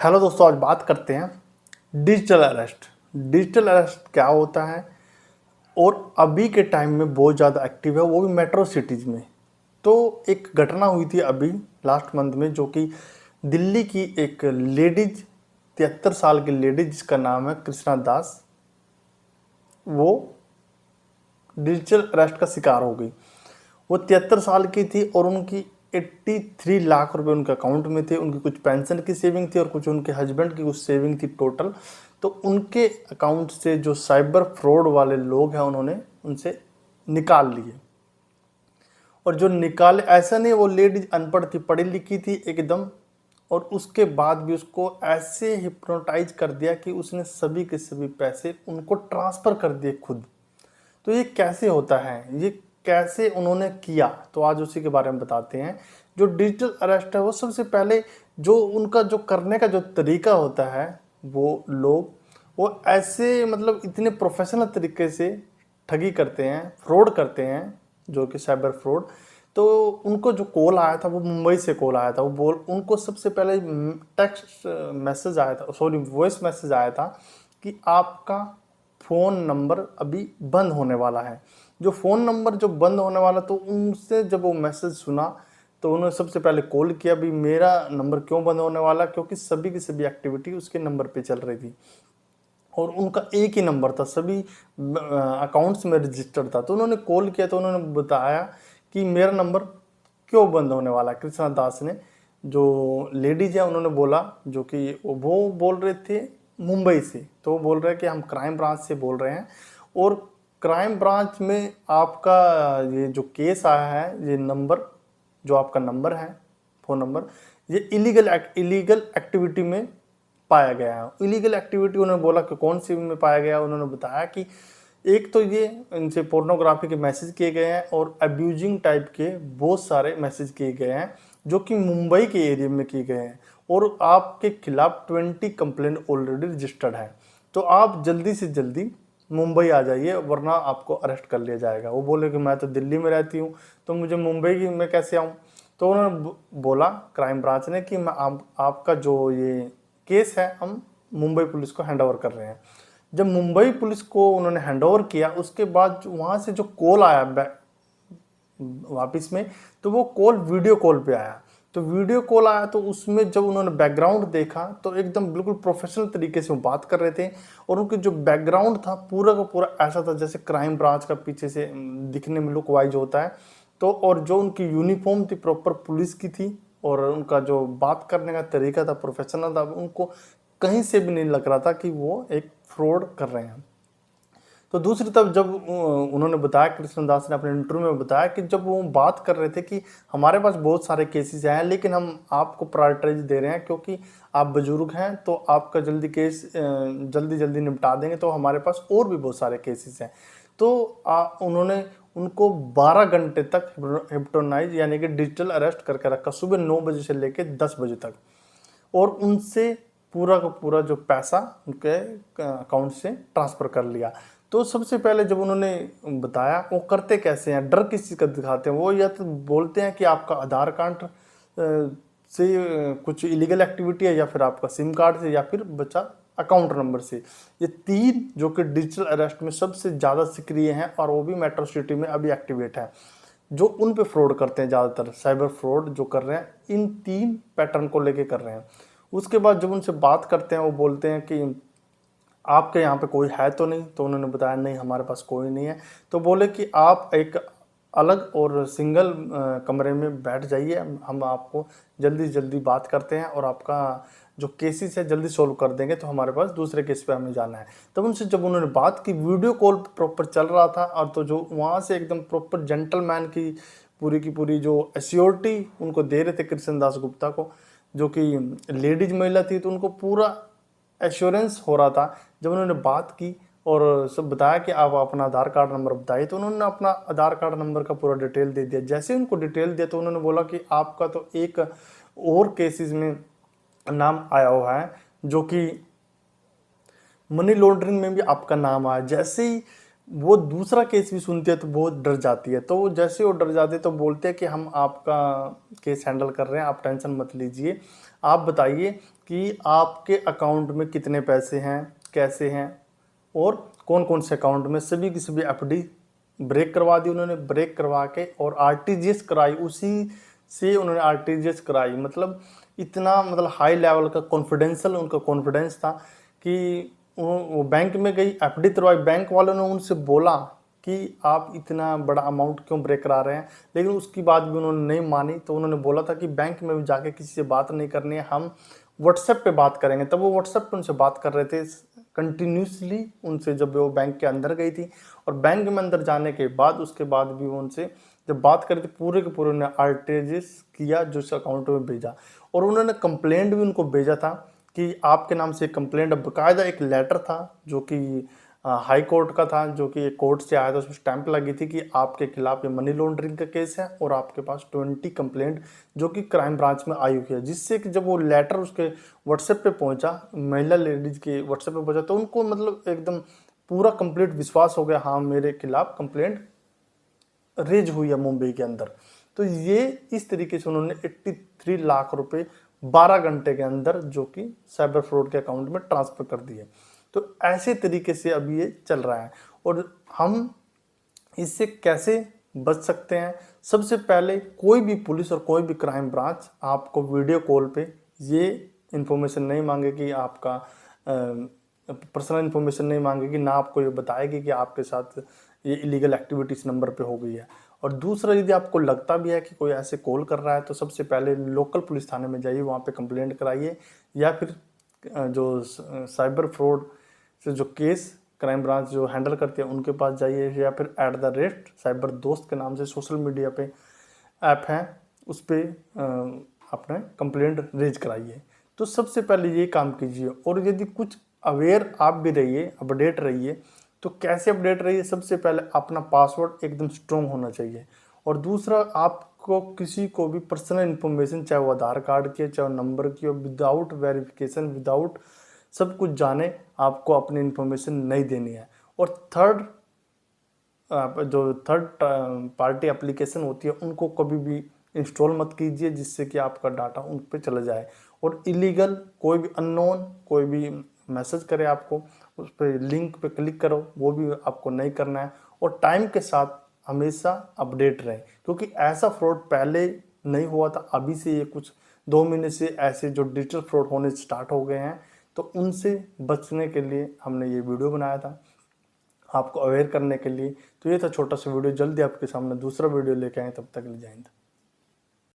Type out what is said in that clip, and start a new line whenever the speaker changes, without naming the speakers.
Hello दोस्तों, आज बात करते हैं डिजिटल अरेस्ट। डिजिटल अरेस्ट क्या होता है और अभी के टाइम में बहुत ज़्यादा एक्टिव है, वो भी मेट्रो सिटीज़ में। तो एक घटना हुई थी अभी लास्ट मंथ में, जो कि दिल्ली की एक लेडीज 73 साल की लेडीज जिसका नाम है कृष्णा दास, वो डिजिटल अरेस्ट का शिकार हो गई। वो 73 साल की थी और उनकी 83 लाख रुपए उनके अकाउंट में थे। उनकी कुछ पेंशन की सेविंग थी और कुछ उनके हस्बैंड की कुछ सेविंग थी टोटल। तो उनके अकाउंट से जो साइबर फ्रॉड वाले लोग हैं उन्होंने उनसे निकाल लिए। और जो निकाले, ऐसा नहीं वो लेडीज अनपढ़ थी, पढ़ी लिखी थी एकदम, और उसके बाद भी उसको ऐसे हिप्नोटाइज कर दिया कि उसने सभी के सभी पैसे उनको ट्रांसफ़र कर दिए खुद। तो ये कैसे होता है, ये कैसे उन्होंने किया, तो आज उसी के बारे में बताते हैं। जो डिजिटल अरेस्ट है वो सबसे पहले जो उनका जो करने का जो तरीका होता है, वो लोग वो ऐसे मतलब इतने प्रोफेशनल तरीके से ठगी करते हैं, फ्रॉड करते हैं, जो कि साइबर फ्रॉड। तो उनको जो कॉल आया था वो मुंबई से कॉल आया था। वो उनको सबसे पहले टेक्स्ट मैसेज आया था, सॉरी वॉइस मैसेज आया था कि आपका फ़ोन नंबर अभी बंद होने वाला है। जो फ़ोन नंबर जो बंद होने वाला, तो उनसे जब वो मैसेज सुना तो उन्होंने सबसे पहले कॉल किया, भी मेरा नंबर क्यों बंद होने वाला, क्योंकि सभी की सभी एक्टिविटी उसके नंबर पे चल रही थी और उनका एक ही नंबर था, सभी अकाउंट्स में रजिस्टर्ड था। तो उन्होंने कॉल किया तो उन्होंने बताया कि मेरा नंबर क्यों बंद होने वाला है। कृष्णा दास ने, जो लेडीज है, उन्होंने बोला, जो कि वो बोल रहे थे मुंबई से। तो वो बोल रहे हैं कि हम क्राइम ब्रांच से बोल रहे हैं और क्राइम ब्रांच में आपका ये जो केस आया है, ये नंबर जो आपका नंबर है, फ़ोन नंबर, ये इलीगल एक्टिविटी में पाया गया है। इलीगल एक्टिविटी उन्होंने बोला कि कौन सी में पाया गया। उन्होंने बताया कि एक तो ये इनसे पोर्नोग्राफी के मैसेज किए गए हैं और अब्यूजिंग टाइप के बहुत सारे मैसेज किए गए हैं, जो कि मुंबई के एरिया में किए गए हैं और आपके खिलाफ 20 कंप्लेंट ऑलरेडी रजिस्टर्ड है। तो आप जल्दी से जल्दी मुंबई आ जाइए, वरना आपको अरेस्ट कर लिया जाएगा। वो बोले कि मैं तो दिल्ली में रहती हूँ, तो मुझे मुंबई की में कैसे आऊँ। तो उन्होंने बोला क्राइम ब्रांच ने कि मैं आपका जो ये केस है हम मुंबई पुलिस को हैंड ओवर कर रहे हैं। जब मुंबई पुलिस को उन्होंने हैंड ओवर किया, उसके बाद वहाँ से जो कॉल आया वापस में, तो वो कॉल वीडियो कॉल पे आया। तो वीडियो कॉल आया तो उसमें जब उन्होंने बैकग्राउंड देखा तो एकदम बिल्कुल प्रोफेशनल तरीके से वो बात कर रहे थे और उनके जो बैकग्राउंड था पूरा का पूरा ऐसा था जैसे क्राइम ब्रांच का पीछे से दिखने में लुक वाइज होता है। तो और जो उनकी यूनिफॉर्म थी प्रॉपर पुलिस की थी और उनका जो बात करने का तरीका था प्रोफेशनल था। उनको कहीं से भी नहीं लग रहा था कि वो एक फ्रॉड कर रहे हैं। तो दूसरी तरफ जब उन्होंने बताया, कृष्णदास ने अपने इंटरव्यू में बताया कि जब वो बात कर रहे थे कि हमारे पास बहुत सारे केसेस हैं, लेकिन हम आपको प्रायोरिटाइज दे रहे हैं क्योंकि आप बुजुर्ग हैं, तो आपका जल्दी केस जल्दी जल्दी निपटा देंगे, तो हमारे पास और भी बहुत सारे केसेस हैं। तो उन्होंने उनको 12 घंटे तक हिप्नोटाइज यानी कि डिजिटल अरेस्ट करके रखा, सुबह 9 बजे से लेकर 10 बजे तक, और उनसे पूरा का पूरा जो पैसा उनके अकाउंट से ट्रांसफ़र कर लिया। तो सबसे पहले जब उन्होंने बताया वो करते कैसे हैं, डर किस चीज़ का दिखाते हैं, वो या तो बोलते हैं कि आपका आधार कार्ड से कुछ इलीगल एक्टिविटी है, या फिर आपका सिम कार्ड से, या फिर बचा अकाउंट नंबर से। ये तीन जो कि डिजिटल अरेस्ट में सबसे ज़्यादा सक्रिय हैं और वो भी मेट्रो सिटी में अभी एक्टिवेट है। जो उन पे फ्रॉड करते हैं, ज़्यादातर साइबर फ्रॉड जो कर रहे हैं, इन तीन पैटर्न को लेके कर रहे हैं। उसके बाद जब उनसे बात करते हैं वो बोलते हैं कि आपके यहाँ पे कोई है तो नहीं। तो उन्होंने बताया नहीं, हमारे पास कोई नहीं है। तो बोले कि आप एक अलग और सिंगल कमरे में बैठ जाइए, हम आपको जल्दी जल्दी बात करते हैं और आपका जो केसेस है जल्दी सॉल्व कर देंगे, तो हमारे पास दूसरे केस पे हमें जाना है। तब उनसे जब उन्होंने बात की, वीडियो कॉल प्रॉपर चल रहा था, और तो जो वहाँ से एकदम प्रॉपर जेंटलमैन की पूरी जो एश्योरिटी उनको दे रहे थे कृष्ण दास गुप्ता को, जो कि लेडीज महिला थी, तो उनको पूरा एश्योरेंस हो रहा था। जब उन्होंने बात की और सब बताया कि आप अपना आधार कार्ड नंबर बताइए, तो उन्होंने अपना आधार कार्ड नंबर का पूरा डिटेल दे दिया। जैसे उनको डिटेल दिया तो उन्होंने बोला कि आपका तो एक और केसेस में नाम आया हुआ है, जो कि मनी लॉन्ड्रिंग में भी आपका नाम आया। जैसे ही वो दूसरा केस भी सुनती है तो बहुत डर जाती है। तो जैसे वो डर जाती है तो बोलते हैं कि हम आपका केस हैंडल कर रहे हैं, आप टेंशन मत लीजिए, आप बताइए कि आपके अकाउंट में कितने पैसे हैं, कैसे हैं, और कौन कौन से अकाउंट में। सभी की सभी एफडी ब्रेक करवा दी उन्होंने, ब्रेक करवा के और आरटीजीएस कराई, उसी से उन्होंने आरटीजीएस कराई। मतलब इतना मतलब हाई लेवल का कॉन्फिडेंशियल उनका कॉन्फिडेंस था कि वो बैंक में गई, एफडी करवाई, बैंक वालों ने उनसे बोला कि आप इतना बड़ा अमाउंट क्यों ब्रेक करा रहे हैं, लेकिन उसकी बात भी उन्होंने नहीं मानी। तो उन्होंने बोला था कि बैंक में भी जाके किसी से बात नहीं करनी है, हम व्हाट्सएप पे बात करेंगे। तब वो व्हाट्सएप पे उनसे बात कर रहे थे कंटिन्यूसली उनसे, जब वो बैंक के अंदर गई थी। और बैंक में अंदर जाने के बाद उसके बाद भी वो उनसे जब बात करी थी, पूरे के पूरे उन्होंने आरटीजीएस किया, जो उस अकाउंट में भेजा। और उन्होंने कंप्लेंट भी उनको भेजा था कि आपके नाम से कंप्लेंट, बकायदा एक लेटर था जो कि हाई कोर्ट का था, जो कि कोर्ट से आया था, उसमें स्टैंप लगी थी कि आपके खिलाफ ये मनी लॉन्ड्रिंग का केस है और आपके पास 20 कंप्लेंट जो कि क्राइम ब्रांच में आई हुई है। जिससे कि जब वो लेटर उसके व्हाट्सएप पे पहुंचा, महिला लेडीज के व्हाट्सएप पे पहुंचा, तो उनको मतलब एकदम पूरा कंप्लीट विश्वास हो गया, हाँ मेरे खिलाफ कंप्लेंट रेज हुई है मुंबई के अंदर। तो ये इस तरीके से उन्होंने 83 लाख रुपए 12 घंटे के अंदर जो कि साइबर फ्रॉड के अकाउंट में ट्रांसफर कर दिए। तो ऐसे तरीके से अभी ये चल रहा है। और हम इससे कैसे बच सकते हैं? सबसे पहले कोई भी पुलिस और कोई भी क्राइम ब्रांच आपको वीडियो कॉल पे ये इन्फॉर्मेशन नहीं मांगेगी, आपका पर्सनल इन्फॉर्मेशन नहीं मांगेगी, ना आपको ये बताएगी कि आपके साथ ये इलीगल एक्टिविटीज़ नंबर पे हो गई है। और दूसरा, यदि आपको लगता भी है कि कोई ऐसे कॉल कर रहा है तो सबसे पहले लोकल पुलिस थाने में जाइए, वहाँ पे कंप्लेंट कराइए, या फिर जो साइबर फ्रॉड से जो केस क्राइम ब्रांच जो हैंडल करती है उनके पास जाइए, या फिर @साइबर दोस्त के नाम से सोशल मीडिया पे ऐप है, उस पर अपने कंप्लेंट रेज कराइए। तो सबसे पहले ये काम कीजिए। और यदि कुछ अवेयर आप भी रहिए, अपडेट रहिए। तो कैसे अपडेट रहिए? सबसे पहले अपना पासवर्ड एकदम स्ट्रॉन्ग होना चाहिए। और दूसरा, आपको किसी को भी पर्सनल इन्फॉर्मेशन, चाहे वो आधार कार्ड की, चाहे वो नंबर की हो, विदाउट वेरिफिकेशन, विदाउट सब कुछ जाने आपको अपनी इन्फॉर्मेशन नहीं देनी है। और जो थर्ड पार्टी एप्लीकेशन होती है उनको कभी भी इंस्टॉल मत कीजिए, जिससे कि आपका डाटा उन पर चला जाए। और इलीगल कोई भी अननोन कोई भी मैसेज करे आपको, उस पर लिंक पे क्लिक करो, वो भी आपको नहीं करना है। और टाइम के साथ हमेशा अपडेट रहें, क्योंकि ऐसा फ्रॉड पहले नहीं हुआ था, अभी से ये कुछ 2 महीने से ऐसे जो डिजिटल फ्रॉड होने स्टार्ट हो गए हैं। तो उनसे बचने के लिए हमने ये वीडियो बनाया था, आपको अवेयर करने के लिए। तो ये था छोटा सा वीडियो, जल्दी आपके सामने दूसरा वीडियो लेके आए, तब तक ले जय हिंद।